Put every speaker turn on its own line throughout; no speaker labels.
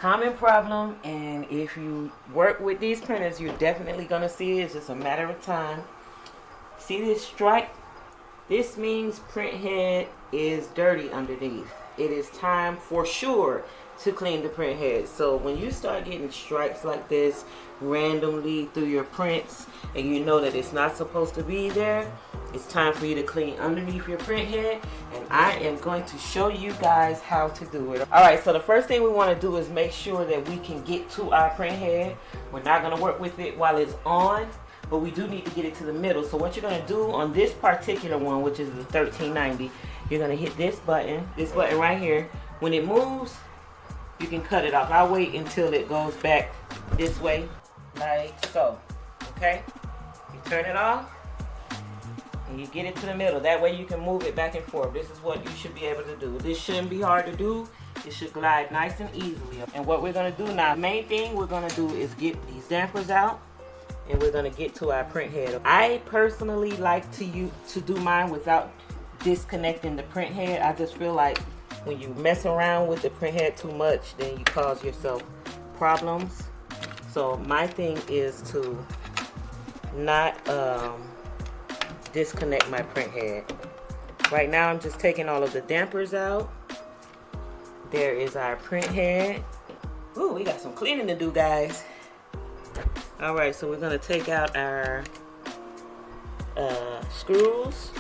common problem, and if you work with these printers, you're definitely going to see it. It's just a matter of time. See this stripe? This means Printhead is dirty underneath. It is time for sure to clean the Printhead. So when you start getting stripes like this randomly through your prints, and you know that it's not supposed to be there, it's time for you to clean underneath your Printhead, and I am going to show you guys how to do it. Alright, so the first thing we want to do is make sure that we can get to our Printhead. We're not going to work with it while it's on, but we do need to get it to the middle. So what you're going to do on this particular one, which is the 1390, you're going to hit this button right here. When it moves, you can cut it off. I'll wait until it goes back this way, like so. Okay? You turn it off, and you get it to the middle. That way you can move it back and forth. This is what you should be able to do. This shouldn't be hard to do. It should glide nice and easily. And what we're going to do now, the main thing we're going to do is get these dampers out, and we're going to get to our Printhead. I personally like to do mine without disconnecting the Printhead. I just feel like when you mess around with the Printhead too much, then you cause yourself problems. So my thing is to not disconnect my Printhead. Right now I'm just taking all of the dampers out. There is our Printhead. Ooh, we got some cleaning to do, guys. Alright, so we're going to take out our screws.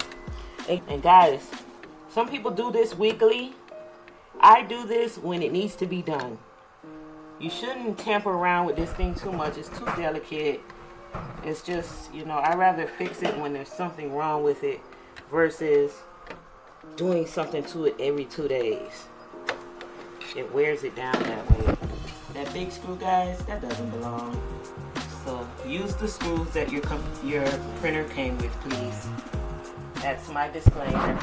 And guys, some people do this weekly. I do this when it needs to be done. You shouldn't tamper around with this thing too much. It's too delicate. It's just, you know, I'd rather fix it when there's something wrong with it versus doing something to it every 2 days. It wears it down that way. That big screw, guys, that doesn't belong. So use the screws that your printer came with, please. That's my disclaimer.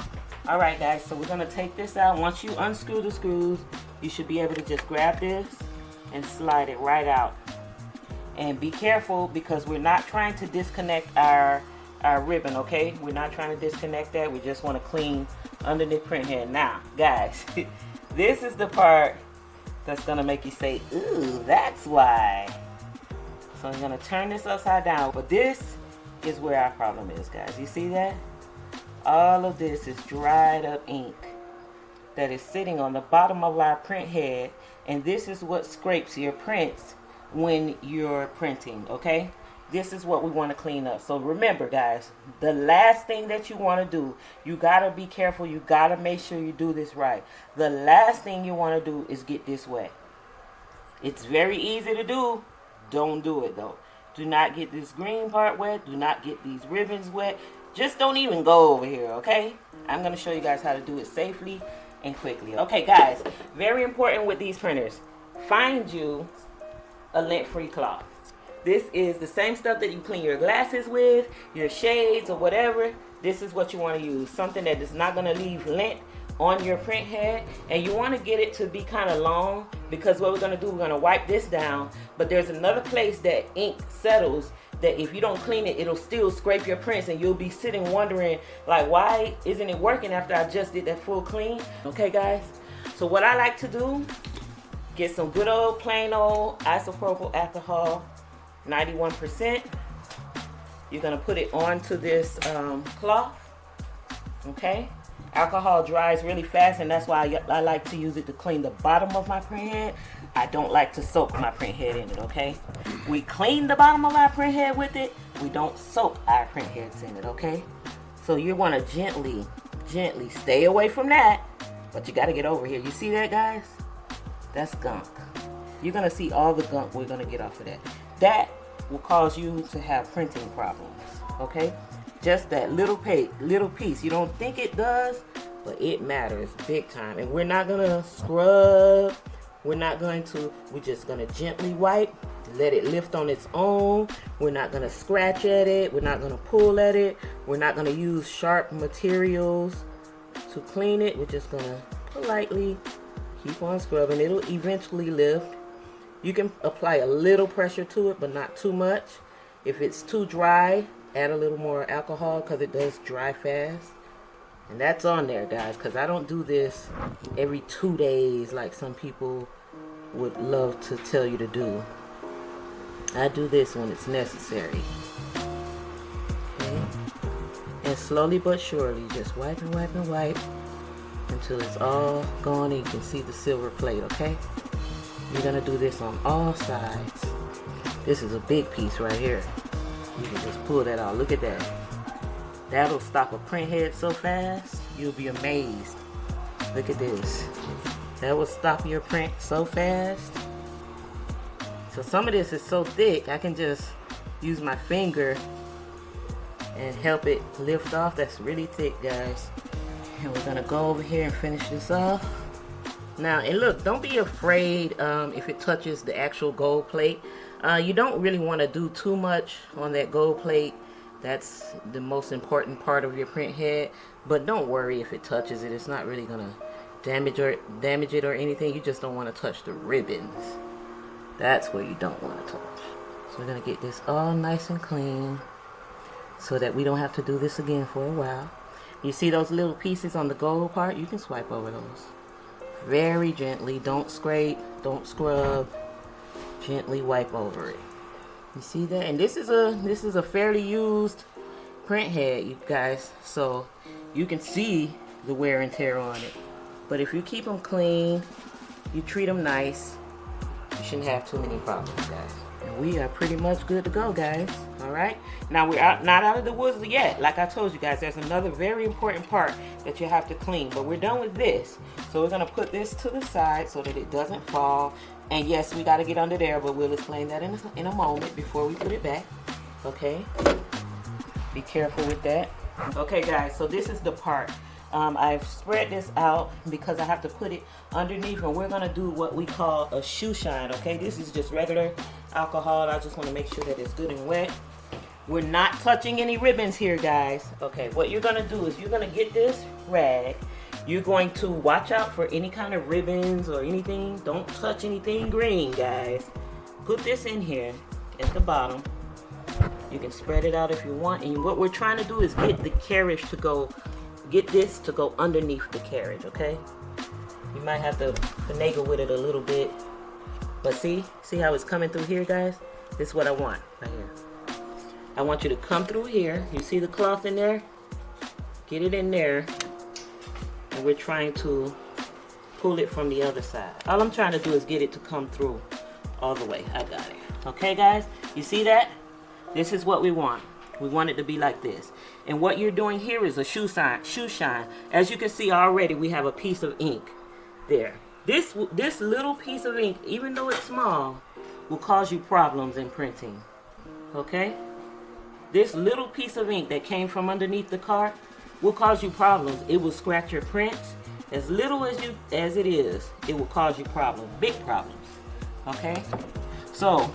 Alright guys, so we're going to take this out. Once you unscrew the screws, you should be able to just grab this and slide it right out. And be careful, because we're not trying to disconnect our ribbon, okay? We're not trying to disconnect that. We just want to clean under the Printhead. Now, guys, this is the part that's going to make you say, ooh, that's why. So I'm going to turn this upside down. But this is where our problem is, guys. You see that? All of this is dried up ink that is sitting on the bottom of our Printhead. And this is what scrapes your prints when you're printing, okay? This is what we want to clean up. So remember, guys, the last thing that you want to do, you got to be careful. You got to make sure you do this right. The last thing you want to do is get this wet. It's very easy to do. Don't do it, though. Do not get this green part wet. Do not get these ribbons wet. Just don't even go over here, okay? I'm going to show you guys how to do it safely and quickly. Okay, guys, very important with these printers. Find you a lint-free cloth. This is the same stuff that you clean your glasses with, your shades or whatever. This is what you want to use. Something that is not going to leave lint on your Printhead. And you want to get it to be kind of long, because what we're going to do, we're going to wipe this down. But there's another place that ink settles that if you don't clean it, it'll still scrape your prints, and you'll be sitting wondering, like, why isn't it working after I just did that full clean? Okay, guys? So what I like to do, get some good old plain old isopropyl alcohol, 91%. You're going to put it onto this cloth. Okay? Alcohol dries really fast, and that's why I like to use it to clean the bottom of my Printhead. I don't like to soak my Printhead in it, okay? We clean the bottom of our Printhead with it. We don't soak our Printheads in it, okay? So you want to gently stay away from that, but you got to get over here. You see that, guys? That's gunk. You're going to see all the gunk we're going to get off of that. That will cause you to have printing problems, okay? Just that little piece. You don't think it does, but it matters big time. And we're not going to scrub. We're just going to gently wipe, let it lift on its own. We're not going to scratch at it. We're not going to pull at it. We're not going to use sharp materials to clean it. We're just going to politely keep on scrubbing. It'll eventually lift. You can apply a little pressure to it, but not too much. If it's too dry, add a little more alcohol, because it does dry fast. And that's on there, guys, because I don't do this every 2 days like some people would love to tell you to do. I do this when it's necessary. Okay? And slowly but surely, just wipe and wipe and wipe until it's all gone and you can see the silver plate, okay? You're gonna do this on all sides. This is a big piece right here. You can just pull that out. Look at that. That'll stop a printhead so fast, you'll be amazed. Look at this. That will stop your print so fast. So some of this is so thick, I can just use my finger and help it lift off. That's really thick, guys. And we're gonna go over here and finish this off. Now, and look, don't be afraid if it touches the actual gold plate. You don't really want to do too much on that gold plate. That's the most important part of your print head. But don't worry if it touches it. It's not really gonna damage it or anything. You just don't want to touch the ribbons. That's where you don't want to touch. So we're gonna get this all nice and clean so that we don't have to do this again for a while. You see those little pieces on the gold part? You can swipe over those. Very gently, don't scrape, don't scrub. Gently wipe over it. You see that? And this is a fairly used print head, you guys, so you can see the wear and tear on it. But if you keep them clean, you treat them nice, you shouldn't have too many problems, guys. And we are pretty much good to go, guys. All right. Now we're not out of the woods yet. Like I told you guys, there's another very important part that you have to clean. But we're done with this. So we're gonna put this to the side so that it doesn't fall. And yes, we got to get under there, but we'll explain that in a moment before we put it back. Okay. Be careful with that. Okay, guys. So this is the part. I've spread this out because I have to put it underneath, and we're gonna do what we call a shoe shine. Okay, this is just regular alcohol. I just want to make sure that it's good and wet. We're not touching any ribbons here, guys. Okay, what you're gonna do is you're gonna get this rag. You're going to watch out for any kind of ribbons or anything. Don't touch anything green, guys. Put this in here at the bottom. You can spread it out if you want. And what we're trying to do is get the carriage to go. Get this to go underneath the carriage, okay? You might have to finagle with it a little bit. But see how it's coming through here, guys? This is what I want right here. I want you to come through here. You see the cloth in there? Get it in there. And we're trying to pull it from the other side. All I'm trying to do is get it to come through all the way. I got it. Okay, guys? You see that? This is what we want. We want it to be like this. And what you're doing here is a shoe shine. As you can see already, we have a piece of ink there. This little piece of ink, even though it's small, will cause you problems in printing. Okay? This little piece of ink that came from underneath the cart will cause you problems. It will scratch your prints. As little as it is, it will cause you problems, big problems. Okay? So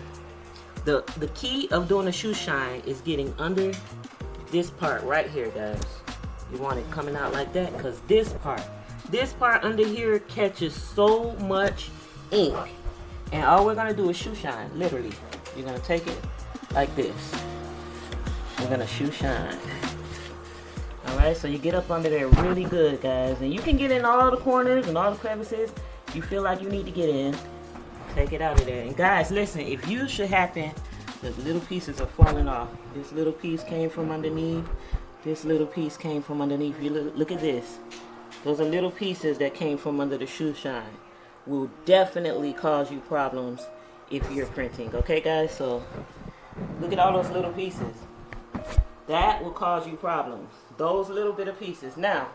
the key of doing a shoe shine is getting under this part right here, guys. You want it coming out like that because this part under here catches so much ink. And all we're gonna do is shoe shine, literally. You're gonna take it like this. We're gonna shoe shine. Alright, so you get up under there really good, guys. And you can get in all the corners and all the crevices you feel like you need to get in. Take it out of there. And guys, listen, if you should happen, the little pieces are falling off. This little piece came from underneath. This little piece came from underneath. You look at this. Those are little pieces that came from under the shoe shine. Will definitely cause you problems if you're printing. Okay, guys? So look at all those little pieces. That will cause you problems. Those little bit of pieces. Now,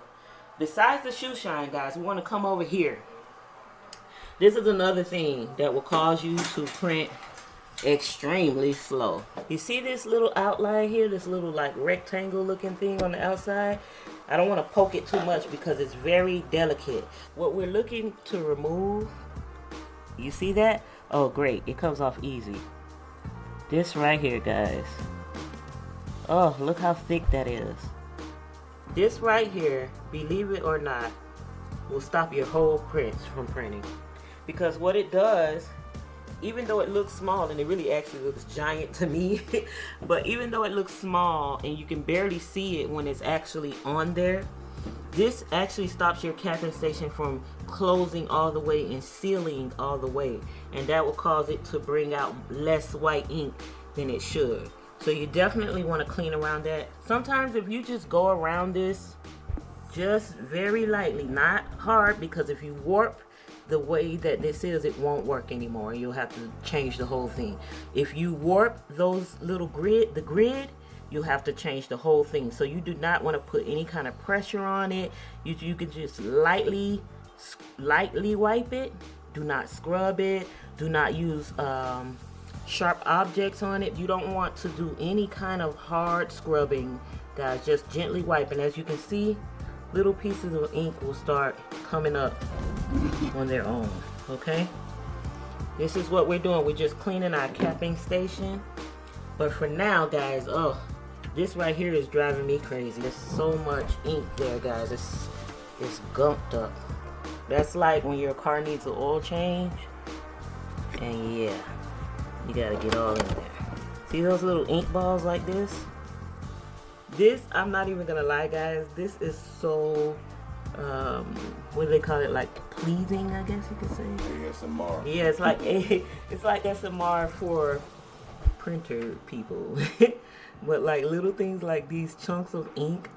besides the shoe shine, guys, we want to come over here. This is another thing that will cause you to print extremely slow. You see this little outline here, this little like rectangle looking thing on the outside? I don't want to poke it too much because it's very delicate. What we're looking to remove, you see that? Oh great, it comes off easy. This right here, guys. Oh, look how thick that is. This right here, believe it or not, will stop your whole prints from printing. Because what it does, even though it looks small, and it really actually looks giant to me, but even though it looks small and you can barely see it when it's actually on there, This actually stops your capping station from closing all the way and sealing all the way, and that will cause it to bring out less white ink than it should. So you definitely want to clean around that. Sometimes if you just go around this just very lightly, not hard, because if you warp the way that this is, it won't work anymore. You'll have to change the whole thing. If you warp those little the grid, you'll have to change the whole thing. So you do not want to put any kind of pressure on it. You can just lightly wipe it. Do not scrub it. Do not use sharp objects on it. You don't want to do any kind of hard scrubbing, guys. Just gently wipe, and as you can see, little pieces of ink will start coming up on their own. Okay, this is what we're doing. We're just cleaning our capping station. But for now, guys, this right here is driving me crazy. There's so much ink there, guys. It's gumped up. That's like when your car needs an oil change, and yeah, you gotta get all in there. See those little ink balls like this? This, I'm not even gonna lie, guys, this is so what do they call it, like pleasing, I guess you could say. ASMR. Yeah, it's like SMR for printer people. But like little things like these chunks of ink,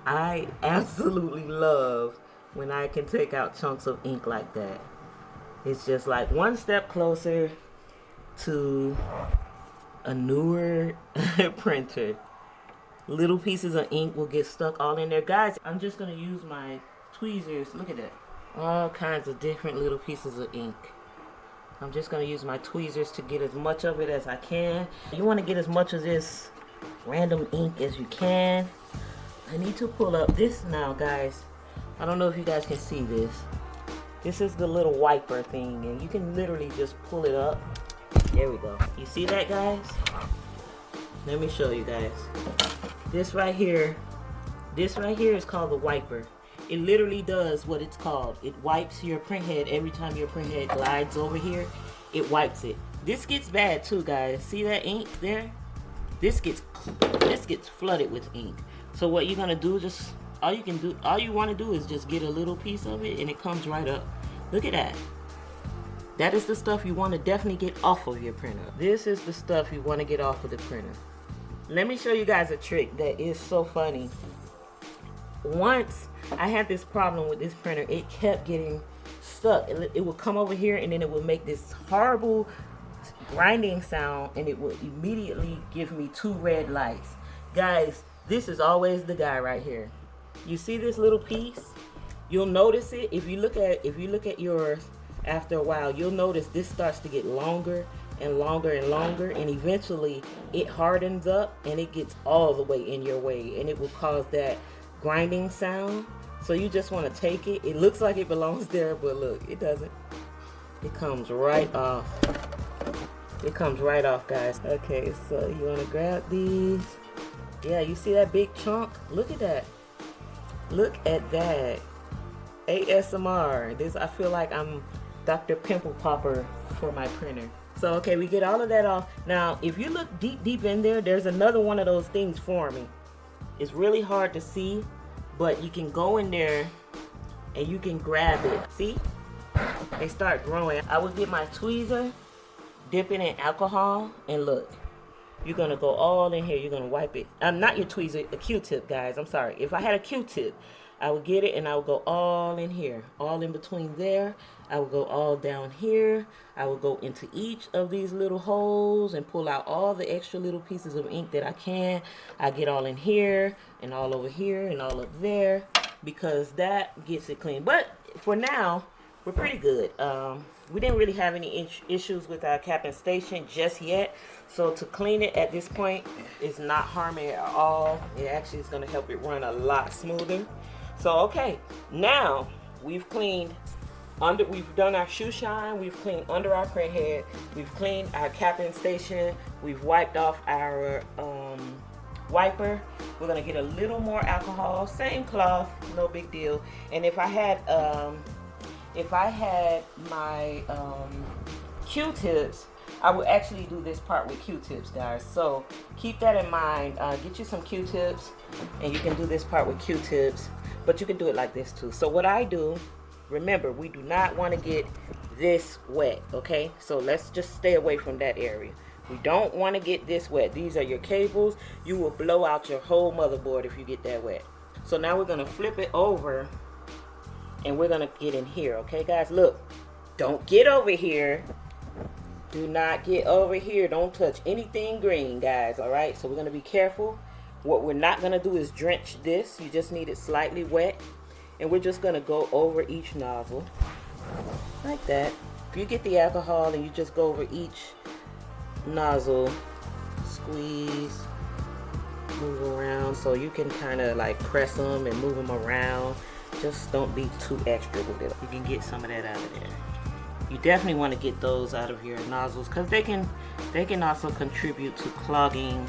I absolutely love when I can take out chunks of ink like that. It's just like one step closer to a newer printer. Little pieces of ink will get stuck all in there. Guys, I'm just going to use my tweezers. Look at that. All kinds of different little pieces of ink. I'm just going to use my tweezers to get as much of it as I can. You want to get as much of this random ink as you can. I need to pull up this now, guys. I don't know if you guys can see this. This is the little wiper thing, and you can literally just pull it up. There we go. You see that, guys? Let me show you guys. This right here is called the wiper. It literally does what it's called. It wipes your printhead every time your printhead glides over here. It wipes it. This gets bad too, guys. See that ink there? This gets flooded with ink. So what you're gonna do, all you want to do is just get a little piece of it, and it comes right up. Look at that. That is the stuff you want to definitely get off of your printer. This is the stuff you want to get off of the printer. Let me show you guys a trick that is so funny. Once I had this problem with this printer, it kept getting stuck. It would come over here, and then it would make this horrible grinding sound, and it would immediately give me 2 red lights. Guys, this is always the guy right here. You see this little piece? You'll notice it if you look at yours. After a while, you'll notice this starts to get longer and longer and longer, and eventually it hardens up and it gets all the way in your way, and it will cause that grinding sound. So you just want to take it. It looks like it belongs there, but look, it doesn't. It comes right off. It comes right off, guys. Okay, so you want to grab these. Yeah, you see that big chunk? Look at that. Look at that. ASMR. This, I feel like I'm Dr. Pimple Popper for my printer. So okay, we get all of that off. Now if you look deep in there, there's another one of those things forming. It's really hard to see, but you can go in there and you can grab it. See, they start growing. I would get my tweezer, dip it in alcohol, and look, you're gonna go all in here. You're gonna wipe it. Not your tweezer, a Q-tip, guys. I'm sorry. If I had a Q-tip, I would get it and I would go all in here, all in between there. I would go all down here. I would go into each of these little holes and pull out all the extra little pieces of ink that I can. I get all in here and all over here and all up there, because that gets it clean. But for now, we're pretty good. We didn't really have any issues with our capping station just yet. So to clean it at this point is not harming it at all. It actually is going to help it run a lot smoother. So okay, now we've cleaned we've done our shoe shine, we've cleaned under our printhead, we've cleaned our capping station, we've wiped off our wiper. We're gonna get a little more alcohol, same cloth, no big deal. And if I had my Q-tips, I would actually do this part with Q-tips, guys. So keep that in mind. Get you some Q-tips, and you can do this part with Q-tips. but you can do it like this too. So what I do, remember, we do not want to get this wet, okay? So let's just stay away from that area. We don't want to get this wet. These are your cables. You will blow out your whole motherboard if you get that wet. So now we're going to flip it over and we're going to get in here, okay guys? Look, don't get over here. Do not get over here. Don't touch anything green, guys, all right? So we're going to be careful. What we're not going to do is drench this. You just need it slightly wet. And we're just going to go over each nozzle like that. If you get the alcohol and you just go over each nozzle, squeeze, move around, so you can kind of like press them and move them around. Just don't be too extra with it. You can get some of that out of there. You definitely want to get those out of your nozzles because they can also contribute to clogging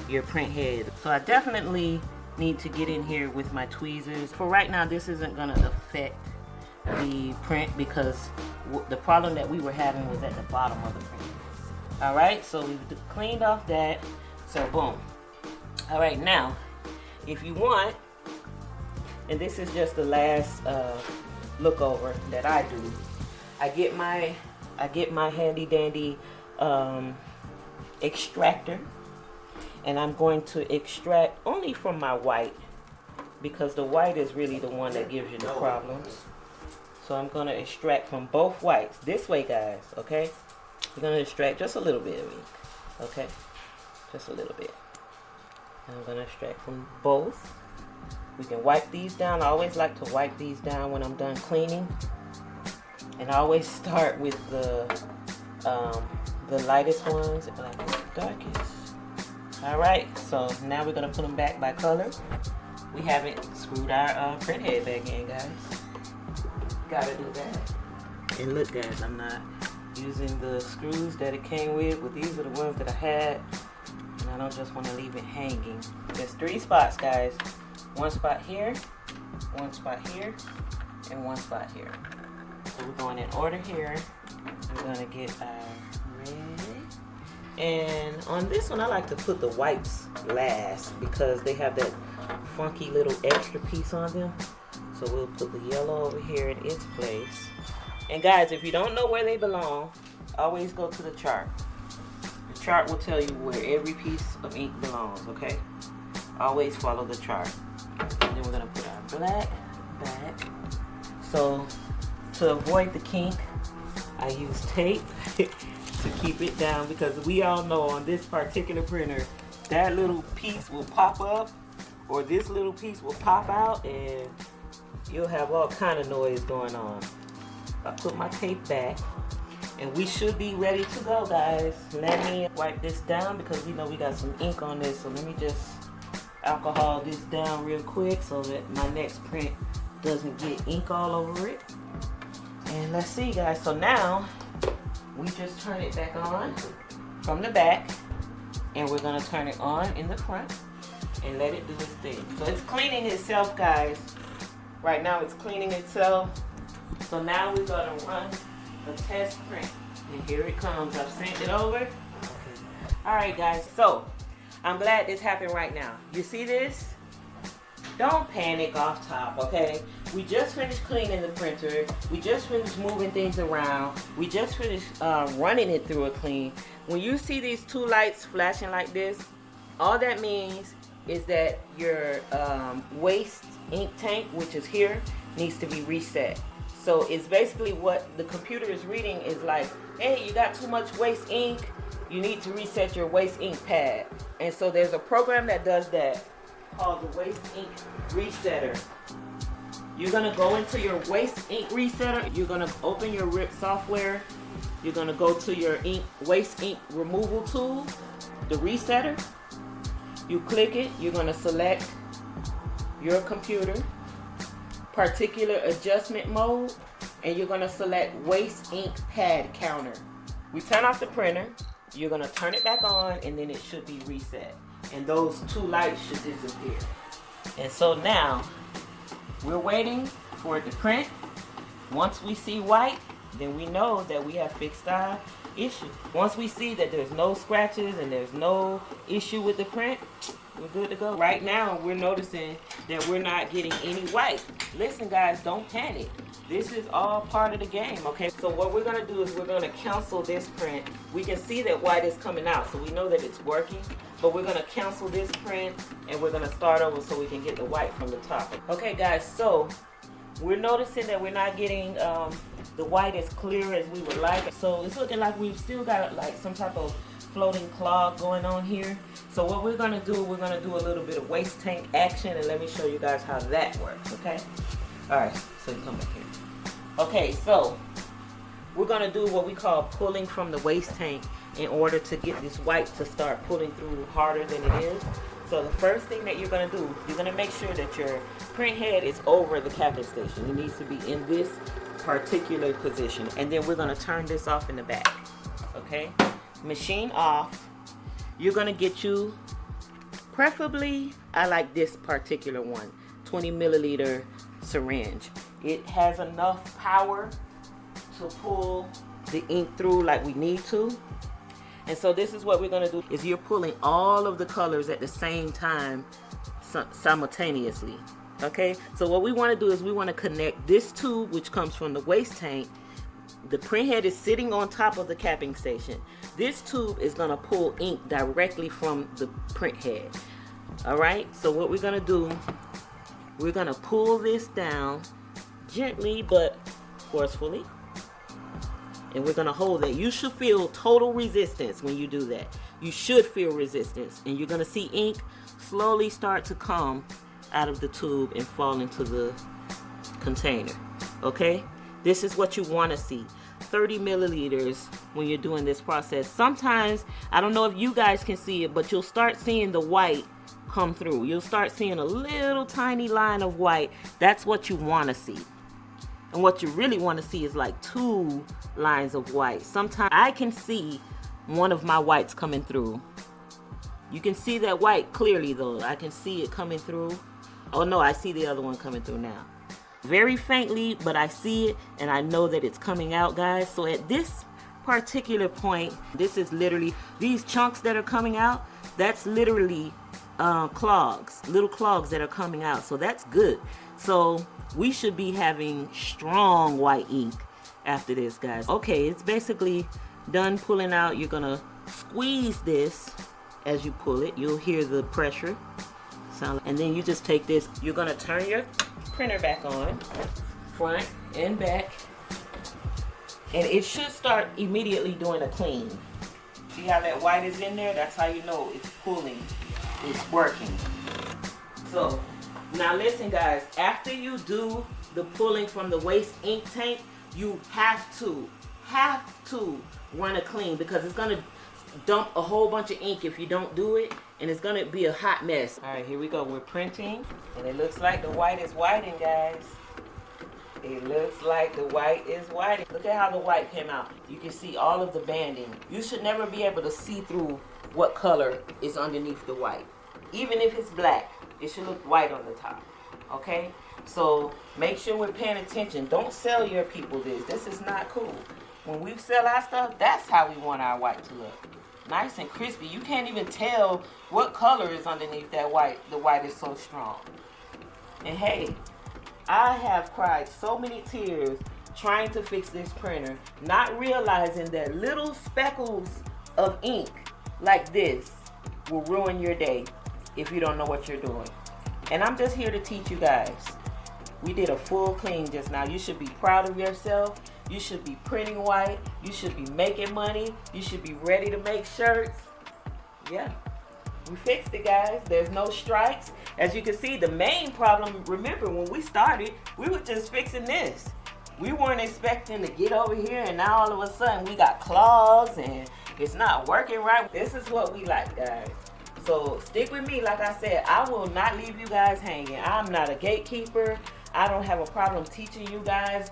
your print head. So I definitely need to get in here with my tweezers. For right now, this isn't going to affect the print because the problem that we were having was at the bottom of the print. Alright, so we've cleaned off that. So boom. Alright, now if you want, and this is just the last look over that I do, I get my handy dandy extractor, and I'm going to extract only from my white because the white is really the one that gives you the problems. So I'm going to extract from both whites this way, guys, okay? We're going to extract just a little bit of ink, okay? Just a little bit. I'm going to extract from both. We can wipe these down. I always like to wipe these down when I'm done cleaning. And I always start with the lightest ones and like the darkest. Alright, so now we're going to put them back by color. We haven't screwed our print head back in, guys. Gotta do that. And look, guys, I'm not using the screws that it came with, but these are the ones that I had, and I don't just want to leave it hanging. There's 3 spots, guys. 1 spot here, 1 spot here, and 1 spot here. So we're going in order here. We're going to get our red. And on this one, I like to put the whites last because they have that funky little extra piece on them. So we'll put the yellow over here in its place. And guys, if you don't know where they belong, always go to the chart. The chart will tell you where every piece of ink belongs, okay? Always follow the chart. And then we're gonna put our black back. So to avoid the kink, I use tape to keep it down because we all know on this particular printer, that little piece will pop up or this little piece will pop out and you'll have all kind of noise going on. I put my tape back and we should be ready to go, guys. Let me wipe this down because we know we got some ink on this, so let me just alcohol this down real quick so that my next print doesn't get ink all over it. And let's see, guys, so now we just turn it back on from the back and we're gonna turn it on in the front and let it do its thing. So it's cleaning itself, guys. Right now it's cleaning itself. So now we're going to run the test print. And here it comes. I've sent it over. Okay. Alright guys, so I'm glad this happened right now. You see this? Don't panic off top, okay? We just finished cleaning the printer. We just finished moving things around. We just finished running it through a clean. When you see these 2 lights flashing like this, all that means is that your waste ink tank, which is here, needs to be reset. So it's basically what the computer is reading is like, hey, you got too much waste ink, you need to reset your waste ink pad. And so there's a program that does that called the waste ink resetter. You're gonna go into your waste ink resetter, you're gonna open your RIP software, you're gonna go to your waste ink removal tool, the resetter, you click it, you're gonna select your computer, particular adjustment mode, and you're gonna select waste ink pad counter. We turn off the printer, you're gonna turn it back on, and then it should be reset. And those 2 lights should disappear. And so now, we're waiting for it to print. Once we see white, then we know that we have fixed our issue. Once we see that there's no scratches and there's no issue with the print, We're good to go. Right now, we're noticing that we're not getting any white. Listen, guys, don't panic. This is all part of the game, okay? So what we're gonna do is we're gonna cancel this print. We can see that white is coming out, so we know that it's working, but we're gonna cancel this print and we're gonna start over so we can get the white from the top. Okay, guys, so we're noticing that we're not getting the white as clear as we would like. So it's looking like we've still got like some type of floating clog going on here. So what we're gonna do, we're gonna do a little bit of waste tank action, and let me show you guys how that works, okay? All right, so you come back here. Okay, so we're gonna do what we call pulling from the waste tank in order to get this white to start pulling through harder than it is. So the first thing that you're gonna do, you're gonna make sure that your print head is over the capping station. It needs to be in this particular position, and then we're gonna turn this off in the back, okay? Machine off. You're gonna get you, preferably, I like this particular one, 20 milliliter syringe. It has enough power to pull the ink through like we need to. And so this is what we're gonna do, is you're pulling all of the colors at the same time simultaneously, okay? So what we wanna do is we wanna connect this tube, which comes from the waste tank. The print head is sitting on top of the capping station. This tube is gonna pull ink directly from the print head, all right? So what we're gonna do, we're gonna pull this down gently but forcefully, and we're gonna hold it. You should feel total resistance when you do that. You should feel resistance, and you're gonna see ink slowly start to come out of the tube and fall into the container, okay? This is what you wanna see. 30 milliliters when you're doing this process. Sometimes, I don't know if you guys can see it, but you'll start seeing the white come through. You'll start seeing a little tiny line of white. That's what you wanna see. And what you really want to see is like 2 lines of white. Sometimes I can see one of my whites coming through. You can see that white clearly though. I can see it coming through. Oh no, I see the other one coming through now. Very faintly, but I see it and I know that it's coming out, guys. So at this particular point, this is literally, these chunks that are coming out, that's literally clogs, little clogs that are coming out. So that's good. So we should be having strong white ink after this, guys. Okay, it's basically done pulling out. You're gonna squeeze this as you pull it. You'll hear the pressure sound, and then you just take this. You're gonna turn your printer back on, front and back, and it should start immediately doing a clean. See how that white is in there? That's how you know it's pulling, it's working. So now listen, guys, after you do the pulling from the waste ink tank, you have to run a clean, because it's gonna dump a whole bunch of ink if you don't do it, and it's gonna be a hot mess. All right, here we go. We're printing, and it looks like the white is whiting, guys. It looks like the white is whiting. Look at how the white came out. You can see all of the banding. You should never be able to see through what color is underneath the white. Even if it's black, it should look white on the top, okay? So make sure we're paying attention. Don't sell your people this. This is not cool. When we sell our stuff, that's how we want our white to look. Nice and crispy. You can't even tell what color is underneath that white. The white is so strong. And hey, I have cried so many tears trying to fix this printer, not realizing that little speckles of ink like this will ruin your day if you don't know what you're doing. And I'm just here to teach you guys. We did a full clean just now. You should be proud of yourself. You should be printing white. You should be making money. You should be ready to make shirts. Yeah, we fixed it, guys. There's no strikes. As you can see, the main problem, remember when we started, we were just fixing this. We weren't expecting to get over here, and now all of a sudden we got clogs and it's not working right. This is what we like, guys. So stick with me. Like I said, I will not leave you guys hanging. I'm not a gatekeeper. I don't have a problem teaching you guys.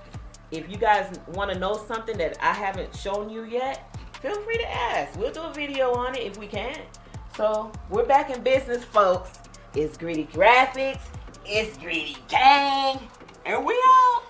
If you guys want to know something that I haven't shown you yet, feel free to ask. We'll do a video on it if we can. So we're back in business, folks. It's Greedy Graphics. It's Greedy Gang. And we out.